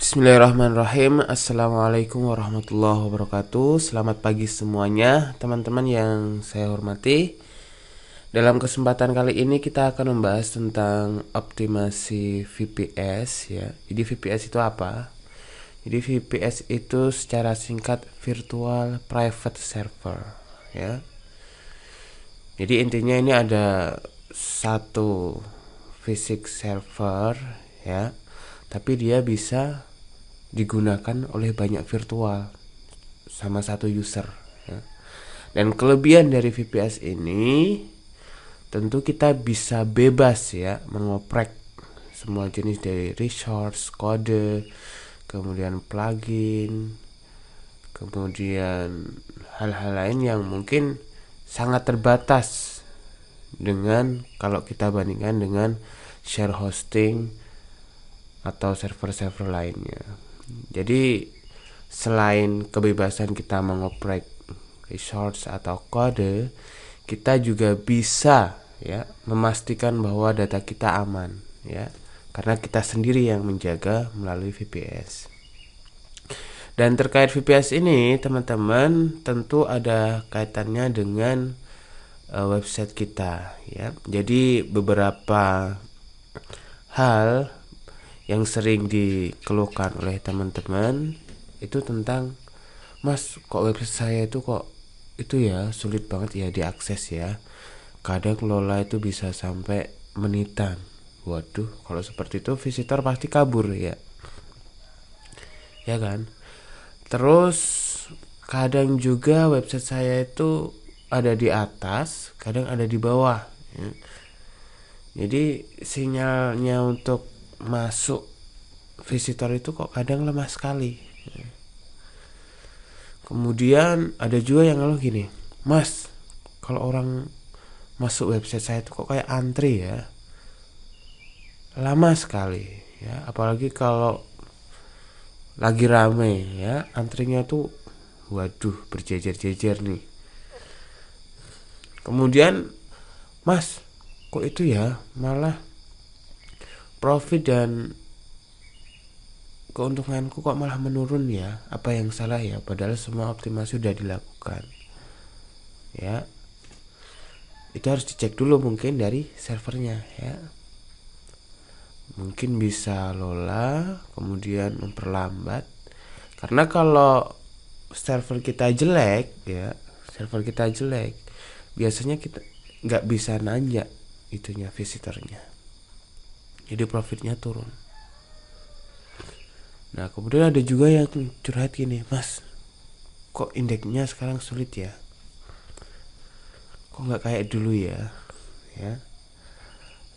Bismillahirrahmanirrahim. Assalamualaikum warahmatullahi wabarakatuh. Selamat pagi semuanya, teman-teman yang saya hormati. Dalam kesempatan kali ini kita akan membahas tentang optimasi VPS ya. Jadi VPS itu apa? Jadi VPS itu secara singkat Virtual Private Server ya. Jadi intinya ini ada satu fisik server ya, tapi dia bisa digunakan oleh banyak virtual sama satu user ya. Dan kelebihan dari VPS ini tentu kita bisa bebas ya mengoprek semua jenis dari resource, kode, kemudian plugin, kemudian hal-hal lain yang mungkin sangat terbatas dengan kalau kita bandingkan dengan share hosting atau server-server lainnya. Jadi selain kebebasan kita mengoprek resource atau kode, kita juga bisa ya memastikan bahwa data kita aman ya, karena kita sendiri yang menjaga melalui VPS. Dan terkait VPS ini teman-teman tentu ada kaitannya dengan website kita ya. Jadi beberapa hal yang sering dikeluhkan oleh teman-teman itu tentang, Mas, kok website saya itu kok itu ya sulit banget ya diakses ya. Kadang lola itu bisa sampai menitan. Waduh, kalau seperti itu visitor pasti kabur ya. Ya kan? Terus kadang juga website saya itu ada di atas, kadang ada di bawah ya. Jadi sinyalnya untuk masuk visitor itu kok kadang lemah sekali. Kemudian ada juga yang ngeluh gini, Mas, kalau orang masuk website saya itu kok kayak antri ya, lama sekali ya, apalagi kalau lagi rame ya, antrinya tuh waduh berjejer-jejer nih. Kemudian, Mas, kok itu ya malah profit dan keuntunganku kok malah menurun ya, apa yang salah ya, padahal semua optimasi sudah dilakukan ya. Itu harus dicek dulu mungkin dari servernya ya, mungkin bisa lola kemudian memperlambat. Karena kalau server kita jelek ya, server kita jelek biasanya kita nggak bisa nanjak itunya visitornya, jadi profitnya turun. Nah kemudian ada juga yang curhat gini, Mas, kok indeksnya sekarang sulit ya, kok nggak kayak dulu ya.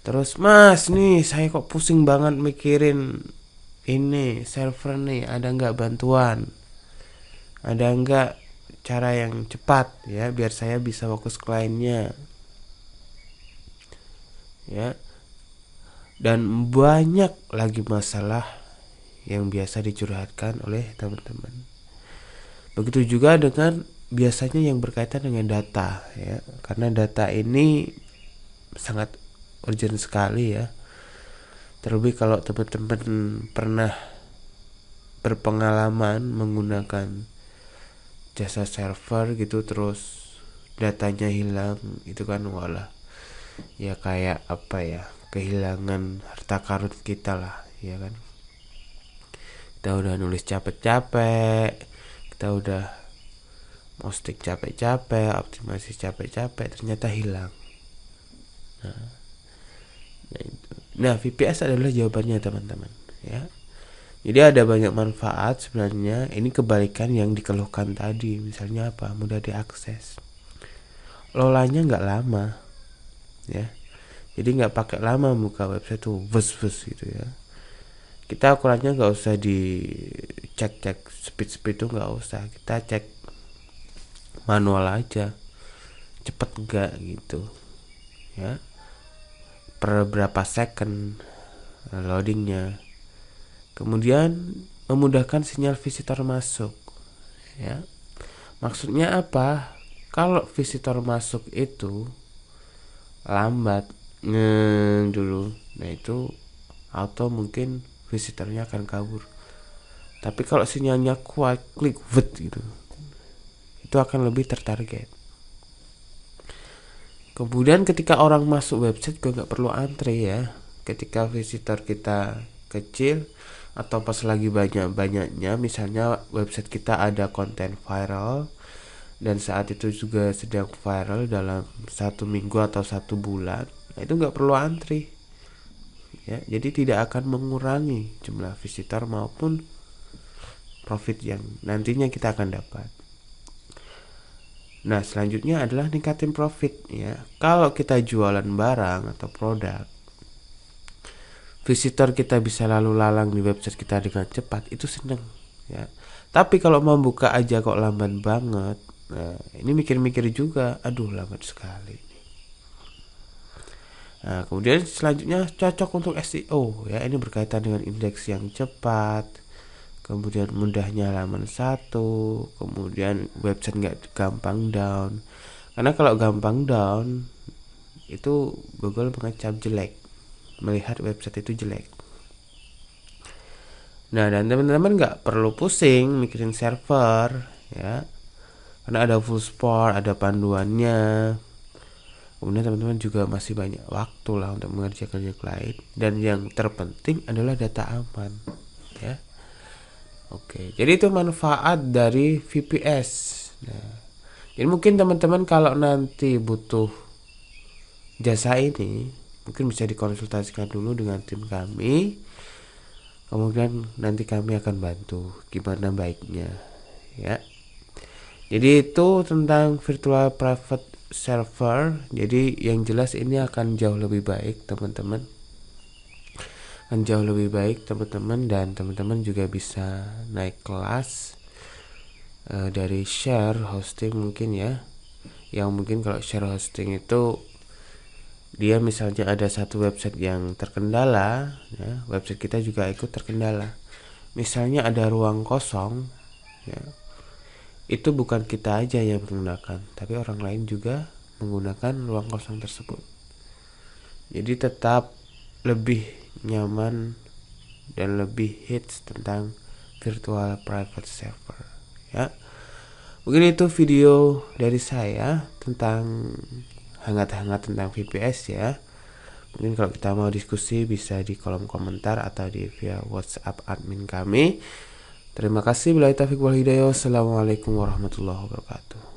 Terus, Mas, nih saya kok pusing banget mikirin ini server nih, ada nggak bantuan, ada nggak cara yang cepat ya biar saya bisa fokus kliennya ya. Dan banyak lagi masalah yang biasa dicurhatkan oleh teman-teman. Begitu juga dengan biasanya yang berkaitan dengan data ya, karena data ini sangat urgent sekali ya. Terlebih kalau teman-teman pernah berpengalaman menggunakan jasa server gitu, terus datanya hilang, itu kan walah ya kayak apa ya, kehilangan harta karun kita lah ya kan. Kita udah nulis capek-capek, kita udah posting capek-capek, optimasi capek-capek, ternyata hilang. Nah, VPS adalah jawabannya teman-teman ya. Jadi ada banyak manfaat sebenarnya. Ini kebalikan yang dikeluhkan tadi. Misalnya apa? Mudah diakses. Lolanya nggak lama ya. Jadi nggak pakai lama buka website tuh bus gitu ya. Kita ukurannya nggak usah dicek speed itu, nggak usah. Kita cek manual aja, cepet nggak gitu ya, per berapa second loadingnya. Kemudian memudahkan sinyal visitor masuk ya. Maksudnya apa? Kalau visitor masuk itu lambat dulu, nah itu auto mungkin visitornya akan kabur. Tapi kalau sinyalnya kuat, klik gitu, itu akan lebih tertarget. Kemudian ketika orang masuk website juga nggak perlu antre ya. Ketika visitor kita kecil atau pas lagi banyak-banyaknya, misalnya website kita ada konten viral dan saat itu juga sedang viral dalam 1 minggu atau 1 bulan, nah itu nggak perlu antri ya. Jadi tidak akan mengurangi jumlah visitor maupun profit yang nantinya kita akan dapat. Nah, selanjutnya adalah ningkatin profit ya. Kalau kita jualan barang atau produk, visitor kita bisa lalu lalang di website kita dengan cepat, itu seneng ya. Tapi kalau mau buka aja kok lamban banget, nah ini mikir-mikir juga, aduh lambat sekali. Nah, kemudian selanjutnya cocok untuk SEO ya. Ini berkaitan dengan indeks yang cepat, kemudian mudahnya halaman 1, kemudian website nggak gampang down. Karena kalau gampang down itu Google mengecap jelek, melihat website itu jelek. Nah, dan teman-teman nggak perlu pusing mikirin server ya, karena ada full support, ada panduannya. Kemudian teman-teman juga masih banyak waktu lah untuk mengerjakan yang lain, dan yang terpenting adalah data aman ya. Oke, jadi itu manfaat dari VPS. Nah, jadi mungkin teman-teman kalau nanti butuh jasa ini, mungkin bisa dikonsultasikan dulu dengan tim kami. Kemudian nanti kami akan bantu gimana baiknya ya. Jadi itu tentang virtual private server. Jadi yang jelas ini akan jauh lebih baik teman-teman. Dan teman-teman juga bisa naik kelas dari share hosting mungkin ya. Yang mungkin kalau share hosting itu dia misalnya ada satu website yang terkendala ya, website kita juga ikut terkendala. Misalnya ada ruang kosong ya, itu bukan kita aja yang menggunakan, tapi orang lain juga menggunakan ruang kosong tersebut. Jadi tetap lebih nyaman dan lebih hits tentang virtual private server ya. Mungkin itu video dari saya tentang hangat-hangat tentang VPS ya. Mungkin kalau kita mau diskusi bisa di kolom komentar atau di via WhatsApp admin kami. Terima kasih. Billahi taufiq wal hidayah. Wassalamualaikum warahmatullahi wabarakatuh.